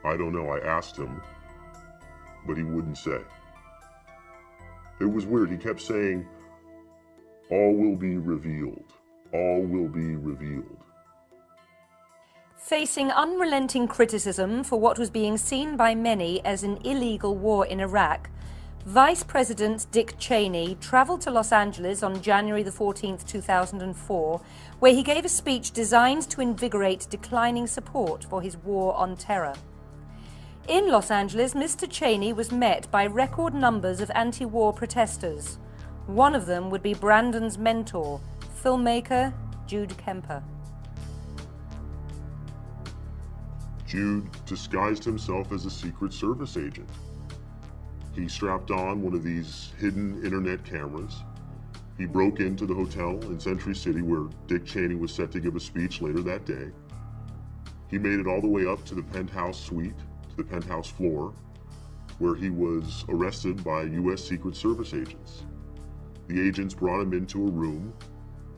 I don't know, I asked him, but he wouldn't say. It was weird, he kept saying, all will be revealed, all will be revealed. Facing unrelenting criticism for what was being seen by many as an illegal war in Iraq, Vice President Dick Cheney travelled to Los Angeles on January the 14th, 2004, where he gave a speech designed to invigorate declining support for his war on terror. In Los Angeles, Mr. Cheney was met by record numbers of anti-war protesters. One of them would be Brandon's mentor, filmmaker Jude Kemper. Jude disguised himself as a Secret Service agent. He strapped on one of these hidden internet cameras. He broke into the hotel in Century City where Dick Cheney was set to give a speech later that day. He made it all the way up to the penthouse suite, to the penthouse floor, where he was arrested by U.S. Secret Service agents. The agents brought him into a room,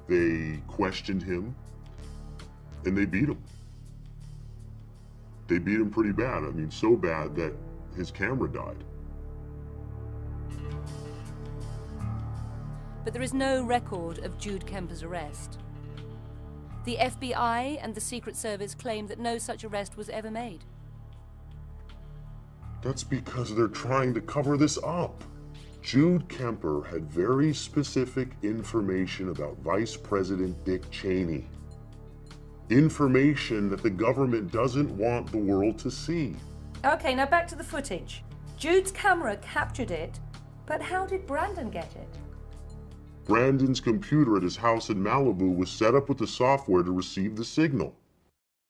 they questioned him, and they beat him. They beat him pretty bad. I mean, so bad that his camera died. But there is no record of Jude Kemper's arrest. The FBI and the Secret Service claim that no such arrest was ever made. That's because they're trying to cover this up. Jude Kemper had very specific information about Vice President Dick Cheney. Information that the government doesn't want the world to see. Okay, now back to the footage. Jude's camera captured it, but how did Brandon get it? Brandon's computer at his house in Malibu was set up with the software to receive the signal.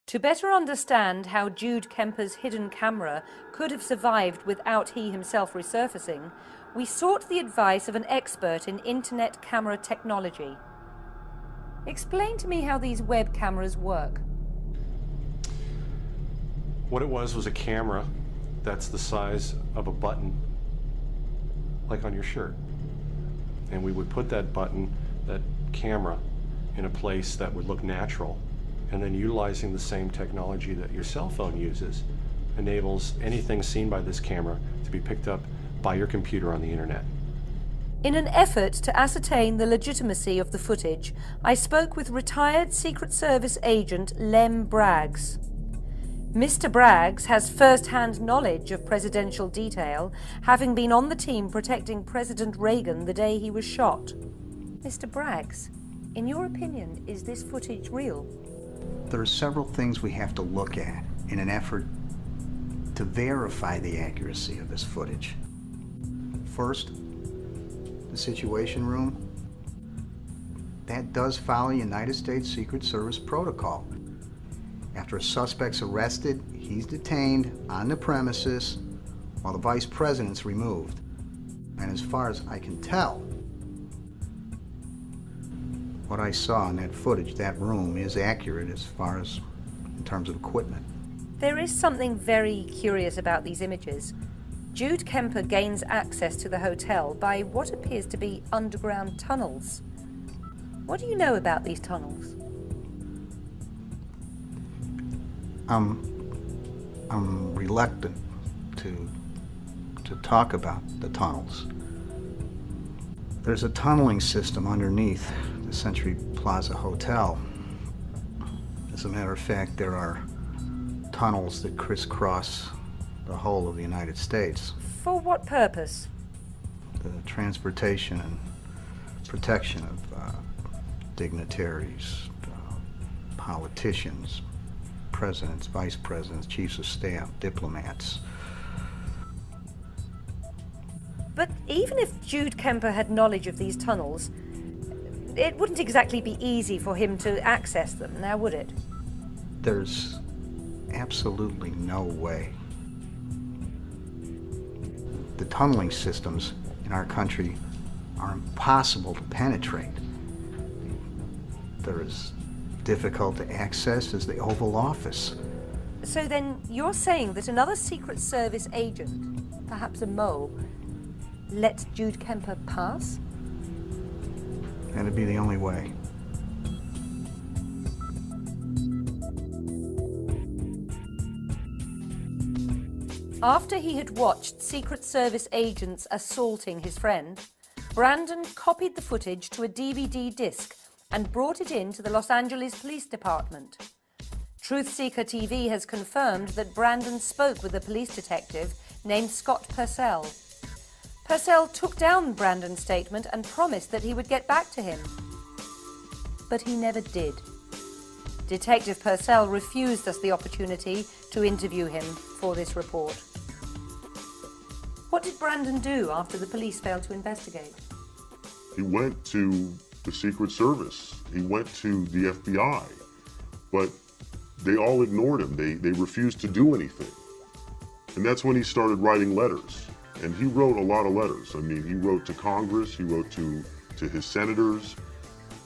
To better understand how Jude Kemper's hidden camera could have survived without he himself resurfacing, we sought the advice of an expert in internet camera technology. Explain to me how these web cameras work. What it was a camera that's the size of a button, like on your shirt. And we would put that button, that camera, in a place that would look natural. And then utilizing the same technology that your cell phone uses enables anything seen by this camera to be picked up by your computer on the internet. In an effort to ascertain the legitimacy of the footage, I spoke with retired Secret Service agent Lem Braggs. Mr. Braggs has first-hand knowledge of presidential detail, having been on the team protecting President Reagan the day he was shot. Mr. Braggs, in your opinion, is this footage real? There are several things we have to look at in an effort to verify the accuracy of this footage. First, the Situation Room. That does follow United States Secret Service protocol. After a suspect's arrested, he's detained on the premises while the Vice President's removed. And as far as I can tell, what I saw in that footage, that room, is accurate as far as in terms of equipment. There is something very curious about these images. Jude Kemper gains access to the hotel by what appears to be underground tunnels. What do you know about these tunnels? I'm reluctant to talk about the tunnels. There's a tunneling system underneath the Century Plaza Hotel. As a matter of fact, there are tunnels that crisscross the whole of the United States. For what purpose? The transportation and protection of dignitaries, politicians, presidents, vice presidents, chiefs of staff, diplomats. But even if Jude Kemper had knowledge of these tunnels, it wouldn't exactly be easy for him to access them, now would it? There's absolutely no way. The tunneling systems in our country are impossible to penetrate. They're as difficult to access as the Oval Office. So then you're saying that another Secret Service agent, perhaps a mole, let Jude Kemper pass? That'd be the only way. After he had watched Secret Service agents assaulting his friend, Brandon copied the footage to a DVD disc and brought it in to the Los Angeles Police Department. Truthseeker TV has confirmed that Brandon spoke with a police detective named Scott Purcell. Purcell took down Brandon's statement and promised that he would get back to him. But he never did. Detective Purcell refused us the opportunity to interview him for this report. What did Brandon do after the police failed to investigate? He went to the Secret Service. He went to the FBI. But they all ignored him. They refused to do anything. And that's when he started writing letters. And he wrote a lot of letters. I mean, he wrote to Congress, he wrote to his senators.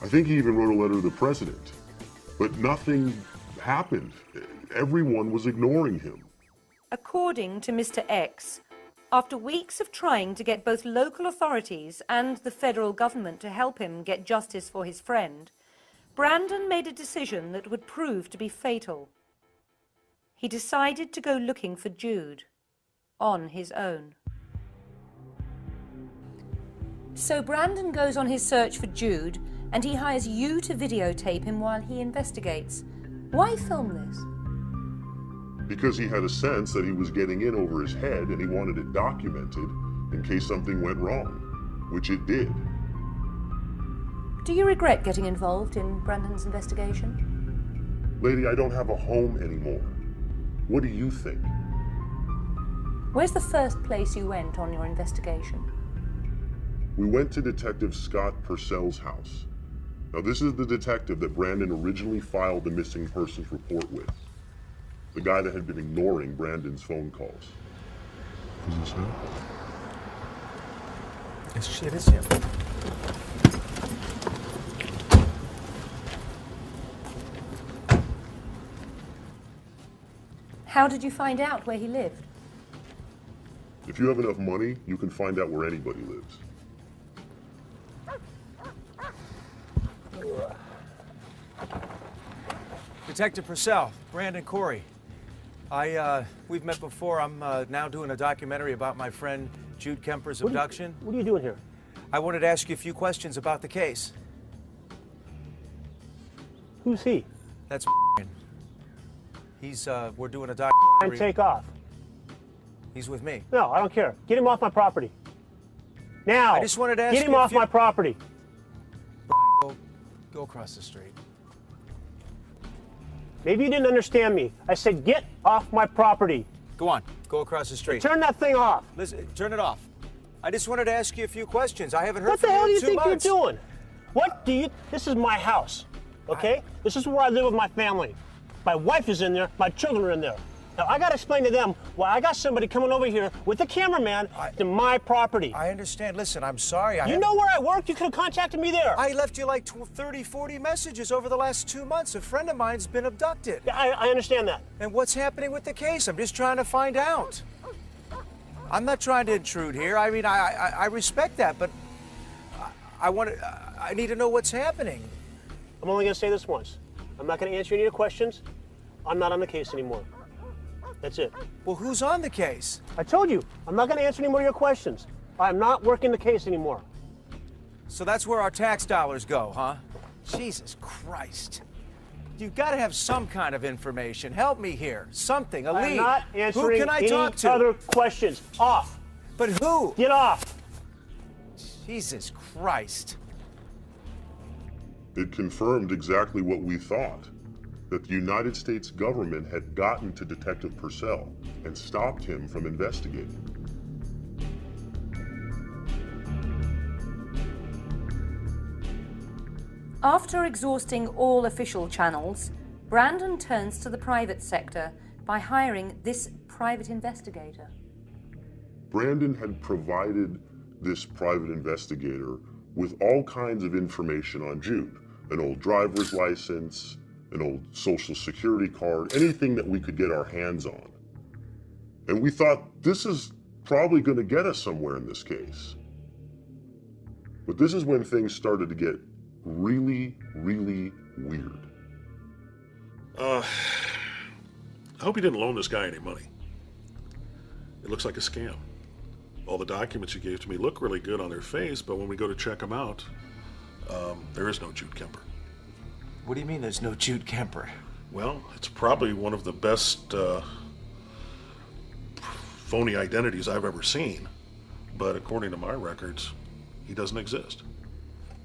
I think he even wrote a letter to the president. But nothing happened. Everyone was ignoring him. According to Mr. X, after weeks of trying to get both local authorities and the federal government to help him get justice for his friend, Brandon made a decision that would prove to be fatal. He decided to go looking for Jude on his own. So Brandon goes on his search for Jude, and he hires you to videotape him while he investigates. Why film this? Because he had a sense that he was getting in over his head and he wanted it documented in case something went wrong, which it did. Do you regret getting involved in Brandon's investigation? Lady, I don't have a home anymore. What do you think? Where's the first place you went on your investigation? We went to Detective Scott Purcell's house. Now, this is the detective that Brandon originally filed the missing persons report with. The guy that had been ignoring Brandon's phone calls. Is this him? It is him. How did you find out where he lived? If you have enough money, you can find out where anybody lives. Detective Purcell, Brandon Corey. We've met before. I'm now doing a documentary about my friend Jude Kemper's abduction. What are you doing here? I wanted to ask you a few questions about the case. Who's he? That's He's, we're doing a And documentary. take off. He's with me. No, I don't care. Get him off my property. Now. I just wanted to ask Get him you a off few- my property. Brian, go across the street. Maybe you didn't understand me. I said get off my property. Go on, go across the street. Turn that thing off. Listen, turn it off. I just wanted to ask you a few questions. I haven't heard What the from hell do you you in 2 think months. you're doing? What do you... This is my house, okay? This is where I live with my family. My wife is in there. My children are in there. Now, I got to explain to them why I got somebody coming over here with a cameraman to my property. I understand. Listen, I'm sorry. You know where I work? You could have contacted me there. I left you like 30, 40 messages over the last 2 months. A friend of mine's been abducted. Yeah, I understand that. And what's happening with the case? I'm just trying to find out. I'm not trying to intrude here. I mean, I respect that, but I need to know what's happening. I'm only going to say this once. I'm not going to answer any of your questions. I'm not on the case anymore. That's it. Well, who's on the case? I told you, I'm not going to answer any more of your questions. I'm not working the case anymore. So that's where our tax dollars go, huh? Jesus Christ. You've got to have some kind of information. Help me here. Something, a lead. I'm not answering who can I any talk to? other questions. Off. But who? Get off. Jesus Christ. It confirmed exactly what we thought, that the United States government had gotten to Detective Purcell and stopped him from investigating. After exhausting all official channels, Brandon turns to the private sector by hiring this private investigator. Brandon had provided this private investigator with all kinds of information on Jude, an old driver's license, an old social security card, anything that we could get our hands on. And we thought, this is probably going to get us somewhere in this case. But this is when things started to get really, really weird. I hope you didn't loan this guy any money. It looks like a scam. All the documents you gave to me look really good on their face, but when we go to check them out, there is no Jude Kemper. What do you mean there's no Jude Kemper? Well, it's probably one of the best phony identities I've ever seen, but according to my records, he doesn't exist.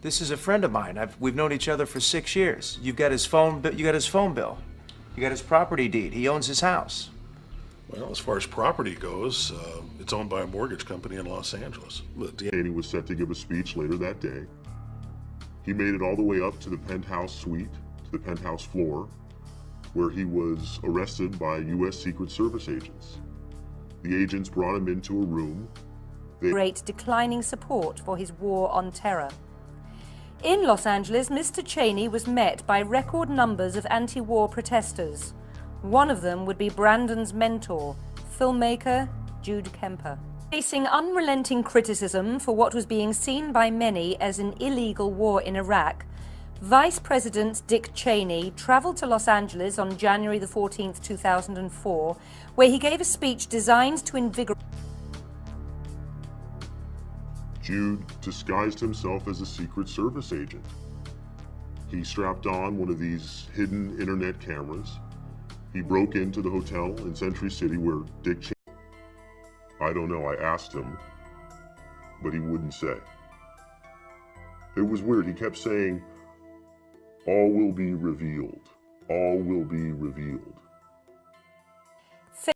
This is a friend of mine. We've known each other for 6 years. You got his phone bill. You got his property deed. He owns his house. Well, as far as property goes, it's owned by a mortgage company in Los Angeles. Cheney was set to give a speech later that day. He made it all the way up to the penthouse suite, to the penthouse floor, where he was arrested by U.S. Secret Service agents. The agents brought him into a room. Great declining support for his war on terror. In Los Angeles, Mr. Cheney was met by record numbers of anti-war protesters. One of them would be Brandon's mentor, filmmaker Jude Kemper. Facing unrelenting criticism for what was being seen by many as an illegal war in Iraq, Vice President Dick Cheney traveled to Los Angeles on January the 14th, 2004, where he gave a speech designed to invigorate. Jude disguised himself as a Secret Service agent. He strapped on one of these hidden internet cameras. He broke into the hotel in Century City where Dick Cheney... I don't know, I asked him, but he wouldn't say. It was weird, he kept saying, "All will be revealed, all will be revealed."